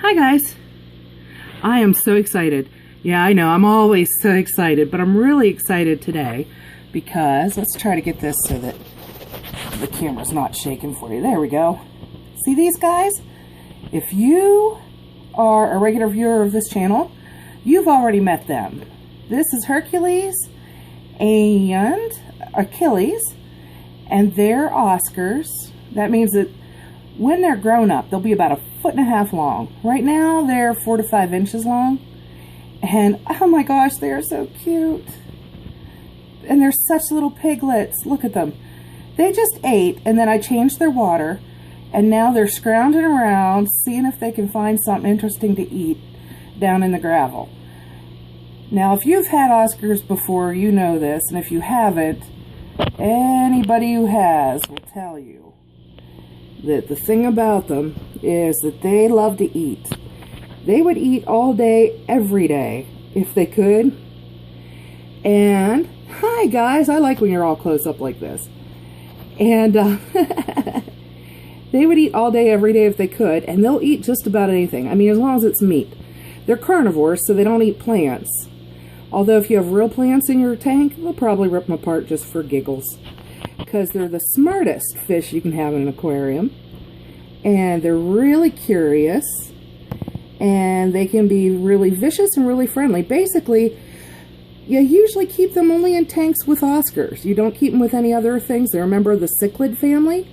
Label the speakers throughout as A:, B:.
A: Hi guys, I am so excited. Yeah, I know, I'm always so excited, but I'm really excited today because, let's try to get this so that the camera's not shaking for you. There we go. See these guys? If you are a regular viewer of this channel, you've already met them. This is Hercules and Achilles, and they're Oscars. That means that when they're grown up, they'll be about 1.5 feet long. Right now, they're 4 to 5 inches long. And oh my gosh, they are so cute. And they're such little piglets. Look at them. They just ate, and then I changed their water. And now they're scrounging around, seeing if they can find something interesting to eat down in the gravel. Now, if you've had Oscars before, you know this. And if you haven't, anybody who has will tell you that the thing about them is that they love to eat. They would eat all day, every day, if they could. And, hi guys, I like when you're all close up like this. And they would eat all day, every day if they could, and they'll eat just about anything. I mean, as long as it's meat. They're carnivores, so they don't eat plants. Although if you have real plants in your tank, they'll probably rip them apart just for giggles. Because they're the smartest fish you can have in an aquarium. And they're really curious. And they can be really vicious and really friendly. Basically, you usually keep them only in tanks with Oscars. You don't keep them with any other things. They're a member of the cichlid family.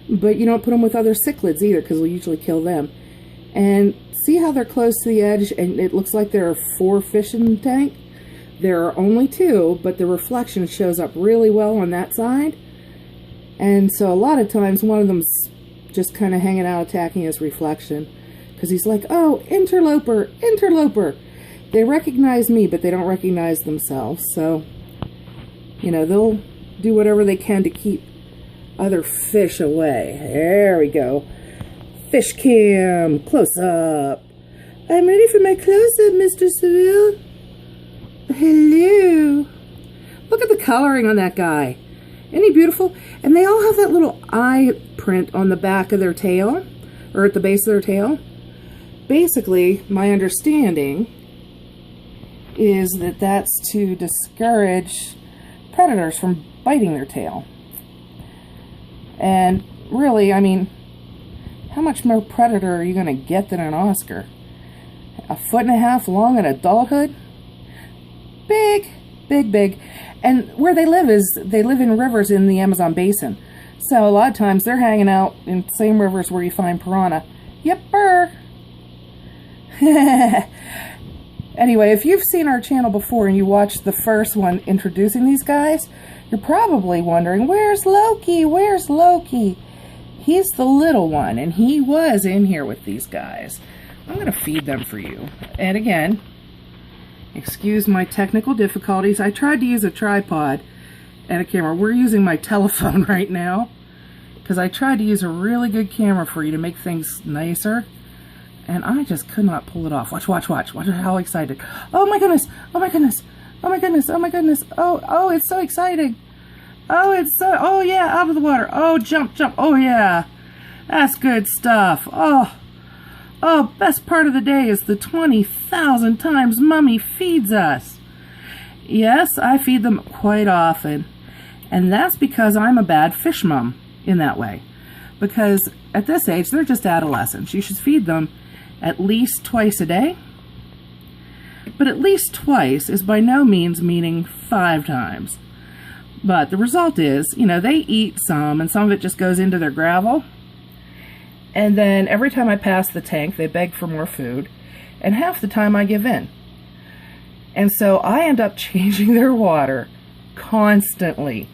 A: But you don't put them with other cichlids either, because we'll usually kill them. And see how they're close to the edge, and it looks like there are 4 fish in the tank? There are only 2, but the reflection shows up really well on that side. And so a lot of times one of them's just kind of hanging out attacking his reflection. Because he's like, oh, interloper, interloper. They recognize me, but they don't recognize themselves. So, you know, they'll do whatever they can to keep other fish away. There we go. Fish cam, close up. I'm ready for my close up, Mr. Seville. Hello. Look at the coloring on that guy. Isn't he beautiful? And they all have that little eye print on the back of their tail, or at the base of their tail. Basically, my understanding is that that's to discourage predators from biting their tail. And really, I mean, how much more predator are you going to get than an Oscar? 1.5 feet long in adulthood? Big, big, big. And where they live is, they live in rivers in the Amazon basin. So a lot of times they're hanging out in the same rivers where you find piranha. Yepper. Anyway, if you've seen our channel before and you watched the first one introducing these guys, you're probably wondering, where's Loki? Where's Loki? He's the little one, and he was in here with these guys. I'm going to feed them for you. And again, excuse my technical difficulties. I tried to use a tripod and a camera. We're using my telephone right now because I tried to use a really good camera for you to make things nicer. And I just could not pull it off. Watch, watch, watch. Watch how excited. Oh my goodness. Oh my goodness. Oh my goodness. Oh my goodness. Oh, it's so exciting. Oh yeah, out of the water. Oh, jump, jump. Oh yeah. That's good stuff. Oh, best part of the day is the 20,000 times Mommy feeds us. Yes, I feed them quite often. And that's because I'm a bad fish mom in that way. Because at this age, they're just adolescents. You should feed them at least twice a day. But at least twice is by no means meaning 5 times. But the result is, you know, they eat some, and some of it just goes into their gravel. And then every time I pass the tank, they beg for more food. And half the time I give in. And so I end up changing their water constantly.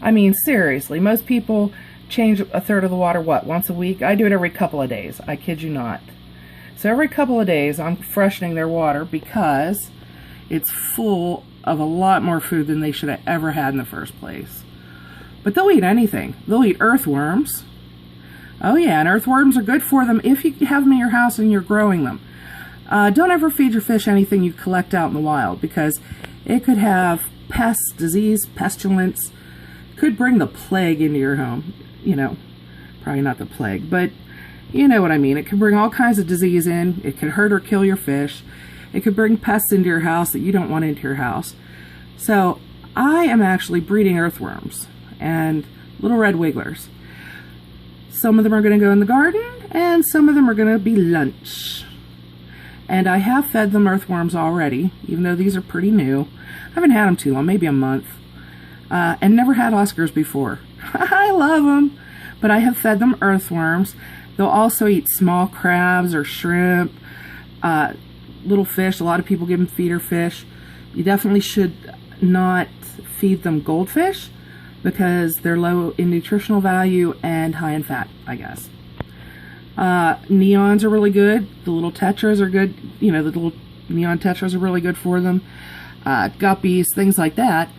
A: I mean, seriously, most people change 1/3 of the water, what, once a week? I do it every couple of days. I kid you not. So every couple of days, I'm freshening their water because it's full of a lot more food than they should have ever had in the first place. But they'll eat anything. They'll eat earthworms. Oh yeah, and earthworms are good for them if you have them in your house and you're growing them. Don't ever feed your fish anything you collect out in the wild, because it could have pests, disease, pestilence, could bring the plague into your home. You know, probably not the plague, but You know what I mean. It can bring all kinds of disease in. It can hurt or kill your fish. It could bring pests into your house that you don't want into your house. So I am actually breeding earthworms and little red wigglers. Some of them are going to go in the garden, and some of them are going to be lunch. And I have fed them earthworms already, even though these are pretty new. I haven't had them too long, maybe a month. And never had Oscars before. I love them. But I have fed them earthworms. They'll also eat small crabs or shrimp, little fish. A lot of people give them feeder fish. You definitely should not feed them goldfish because they're low in nutritional value and high in fat, I guess. Neons are really good. The little tetras are good. You know, the little neon tetras are really good for them. Guppies, things like that.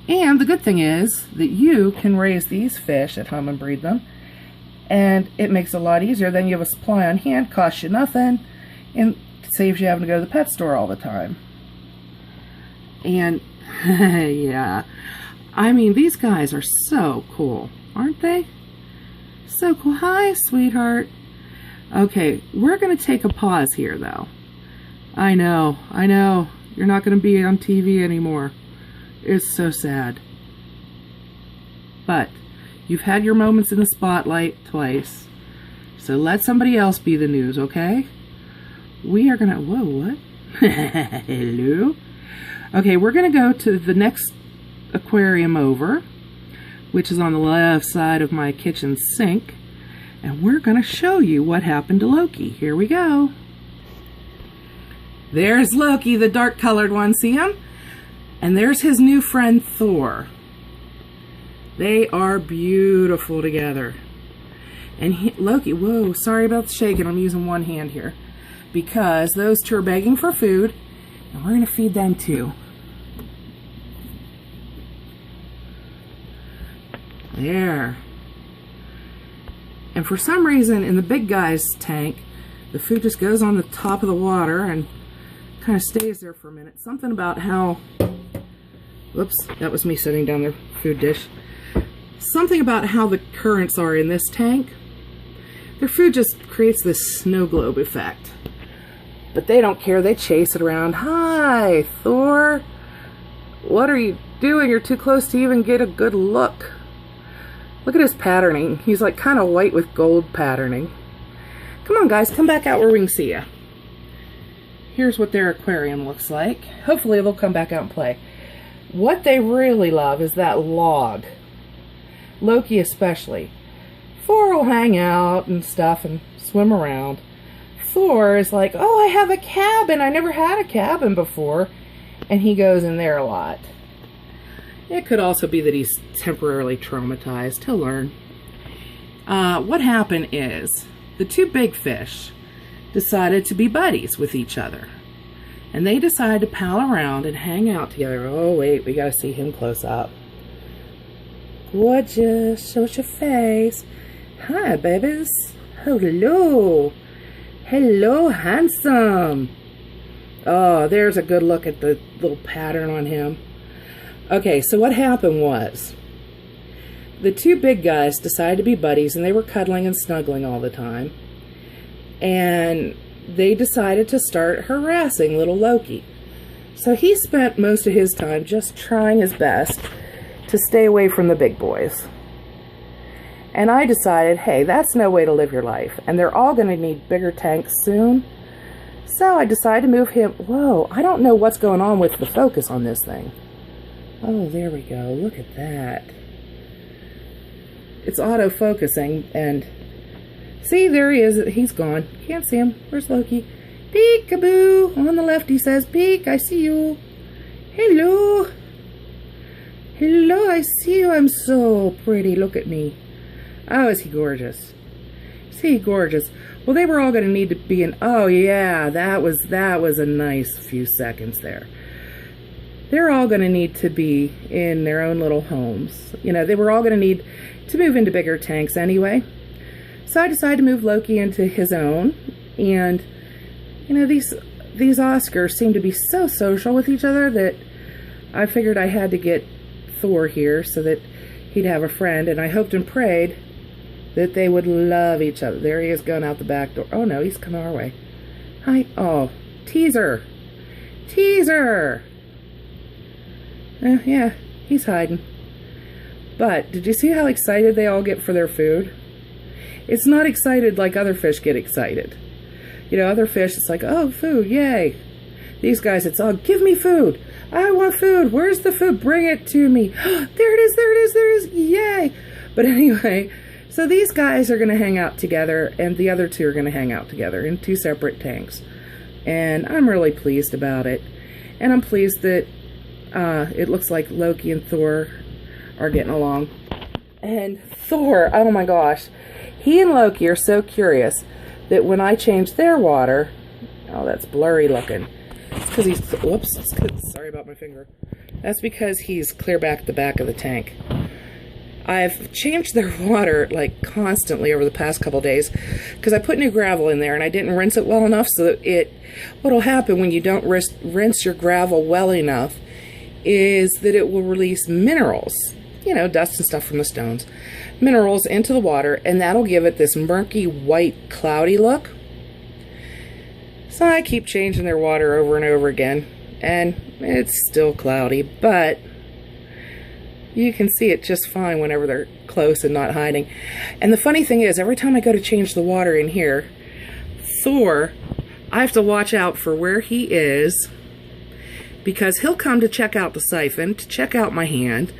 A: And the good thing is that you can raise these fish at home and breed them. And it makes it a lot easier. Then you have a supply on hand, costs you nothing, and saves you having to go to the pet store all the time. And yeah, I mean, these guys are so cool, aren't they? So cool. Hi, sweetheart. Okay, we're going to take a pause here, though. I know. You're not going to be on TV anymore. It's so sad. But you've had your moments in the spotlight twice. So let somebody else be the news, okay? We are going to... Whoa, what? Hello? Okay, we're going to go to the next aquarium over, which is on the left side of my kitchen sink. And we're going to show you what happened to Loki. Here we go. There's Loki, the dark-colored one. See him? And there's his new friend, Thor. They are beautiful together. And Loki, whoa, sorry about the shaking. I'm using one hand here. Because those two are begging for food. And we're going to feed them too. There. And for some reason, in the big guy's tank, the food just goes on the top of the water and kind of stays there for a minute. Something about how... Whoops, that was me setting down their food dish. Something about how the currents are in this tank. Their food just creates this snow globe effect. But they don't care. They chase it around. Hi, Thor. What are you doing? You're too close to even get a good look. Look at his patterning. He's like kind of white with gold patterning. Come on, guys. Come back out where we can see you. Here's what their aquarium looks like. Hopefully they'll come back out and play. What they really love is that log. Loki especially. Thor will hang out and stuff and swim around. Thor is like, oh, I have a cabin. I never had a cabin before. And he goes in there a lot. It could also be that he's temporarily traumatized. He'll learn. What happened is the two big fish decided to be buddies with each other. And they decided to pal around and hang out together. Oh, wait, we got to see him close up. Gorgeous. Show us your face. Hi, babies. Hello. Hello, handsome. Oh, there's a good look at the little pattern on him. Okay, so what happened was the two big guys decided to be buddies, and they were cuddling and snuggling all the time. And they decided to start harassing little Loki. So he spent most of his time just trying his best to stay away from the big boys. And I decided, hey, that's no way to live your life. And they're all going to need bigger tanks soon. So I decided to move him. Whoa, I don't know what's going on with the focus on this thing. Oh, there we go. Look at that. It's auto-focusing, and see, there he is. He's gone. Can't see him. Where's Loki? Peekaboo. On the left, he says, peek, I see you. Hello. Hello, I see you. I'm so pretty. Look at me. Oh, is he gorgeous? Is he gorgeous? Well, they were all going to need to be in... Oh, yeah, that was a nice few seconds there. They're all going to need to be in their own little homes. You know, they were all going to need to move into bigger tanks anyway. So I decided to move Loki into his own. And, you know, these Oscars seem to be so social with each other that I figured I had to get Thor here so that he'd have a friend. And I hoped and prayed that they would love each other. There he is going out the back door. Oh no, he's coming our way. Hi. Oh, teaser. Teaser. Yeah, he's hiding. But did you see how excited they all get for their food? It's not excited like other fish get excited. You know, other fish, it's like, oh, food, yay. These guys, it's all, give me food. I want food. Where's the food? Bring it to me. There it is, there it is, there it is. Yay. But anyway, so these guys are going to hang out together, and the other two are going to hang out together in 2 separate tanks. And I'm really pleased about it. And I'm pleased that it looks like Loki and Thor are getting along. And Thor, oh my gosh, he and Loki are so curious that when I change their water, oh, that's blurry looking. It's because he's, whoops, sorry about my finger. That's because he's clear back the back of the tank. I've changed their water like constantly over the past couple days because I put new gravel in there and I didn't rinse it well enough, so that what'll happen when you don't rinse your gravel well enough is that it will release minerals, you know, dust and stuff from the stones, minerals into the water, and that'll give it this murky, white, cloudy look. So I keep changing their water over and over again, and it's still cloudy, but you can see it just fine whenever they're close and not hiding. And the funny thing is, every time I go to change the water in here, Thor, I have to watch out for where he is, because he'll come to check out the siphon, to check out my hand,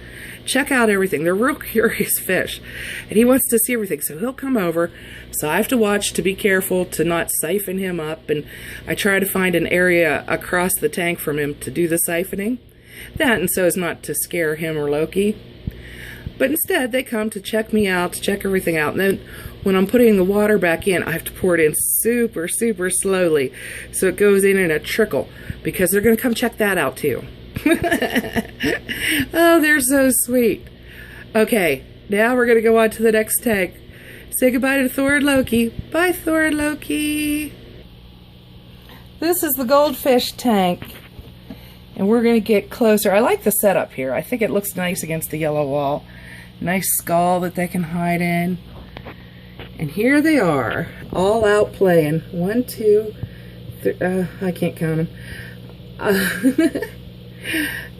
A: check out everything. They're real curious fish, and he wants to see everything, so he'll come over. So I have to watch to be careful to not siphon him up, and I try to find an area across the tank from him to do the siphoning. That, and so as not to scare him or Loki. But instead, they come to check me out, to check everything out, and then when I'm putting the water back in, I have to pour it in super, super slowly, so it goes in a trickle, because they're going to come check that out too. Oh, they're so sweet. Okay, now we're going to go on to the next tank. Say goodbye to Thor and Loki. Bye, Thor and Loki. This is the goldfish tank, and we're going to get closer. I like the setup here. I think it looks nice against the yellow wall. Nice skull that they can hide in. And here they are, all out playing. 1, 2, 3, I can't count them.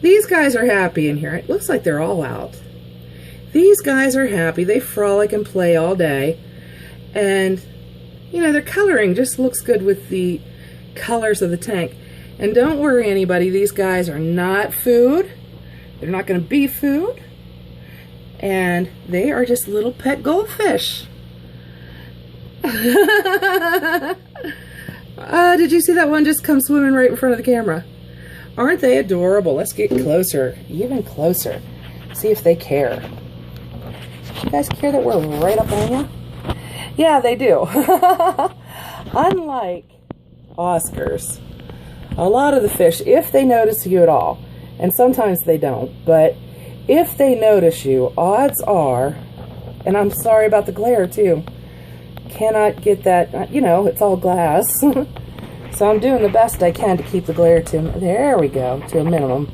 A: These guys are happy in here. It looks like they're all out. These guys are happy. They frolic and play all day. And, you know, their coloring just looks good with the colors of the tank. And don't worry, anybody, these guys are not food. They're not going to be food. And they are just little pet goldfish. Did you see that one just come swimming right in front of the camera? Aren't they adorable? Let's get closer, even closer. See if they care. You guys care that we're right up on you? Yeah, they do. Unlike Oscars, a lot of the fish, if they notice you at all, and sometimes they don't, but if they notice you, odds are, and I'm sorry about the glare too, cannot get that, you know, it's all glass. So I'm doing the best I can to keep the glare to, there we go, to a minimum.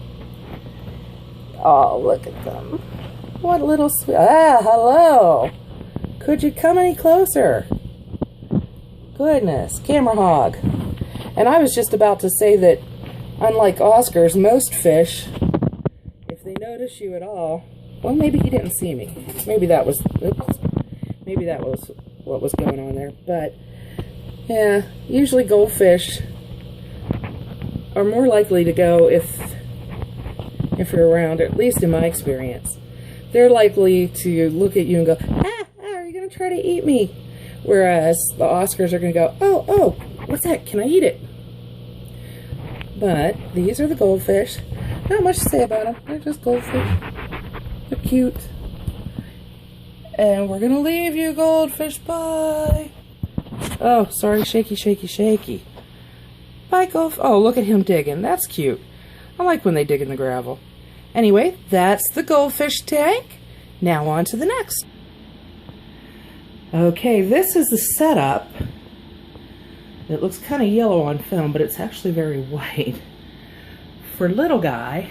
A: Oh, look at them. What little sweet, hello. Could you come any closer? Goodness, camera hog. And I was just about to say that, unlike Oscars, most fish, if they notice you at all, well, maybe he didn't see me. Maybe that was, oops, maybe that was what was going on there. But, yeah, usually goldfish are more likely to go if you're around, at least in my experience. They're likely to look at you and go, are you going to try to eat me? Whereas the Oscars are going to go, oh, what's that? Can I eat it? But these are the goldfish. Not much to say about them. They're just goldfish. They're cute. And we're going to leave you, goldfish. Bye. Oh, sorry. Shaky, shaky, shaky. Bye, goldfish. Oh, look at him digging. That's cute. I like when they dig in the gravel. Anyway, that's the goldfish tank. Now on to the next. Okay, this is the setup. It looks kind of yellow on film, but it's actually very white. For little guy,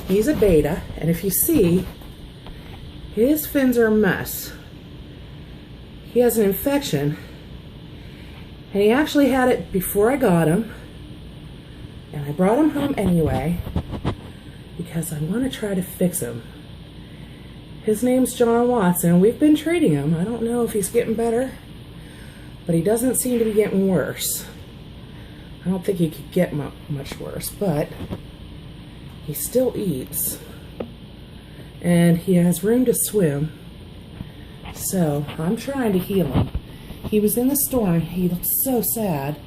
A: he's a betta, and if you see, his fins are a mess. he has an infection, and he actually had it before I got him, and I brought him home anyway because I want to try to fix him. His name's John Watson. We've been treating him. I don't know if he's getting better, but he doesn't seem to be getting worse. I don't think he could get much worse, but he still eats, and he has room to swim, so I'm trying to heal him. He was in the store and he looked so sad,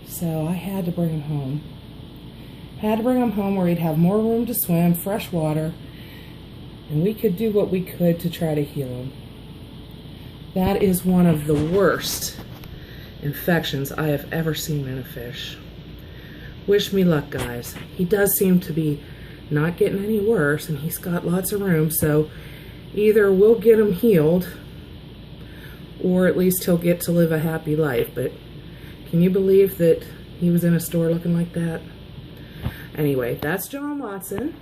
A: so I had to bring him home. Had to bring him home where he'd have more room to swim, fresh water, and we could do what we could to try to heal him. That is one of the worst infections I have ever seen in a fish. Wish me luck, guys. He does seem to be not getting any worse, and he's got lots of room, so either we'll get him healed, or at least he'll get to live a happy life. But can you believe that he was in a store looking like that? Anyway, that's John Watson.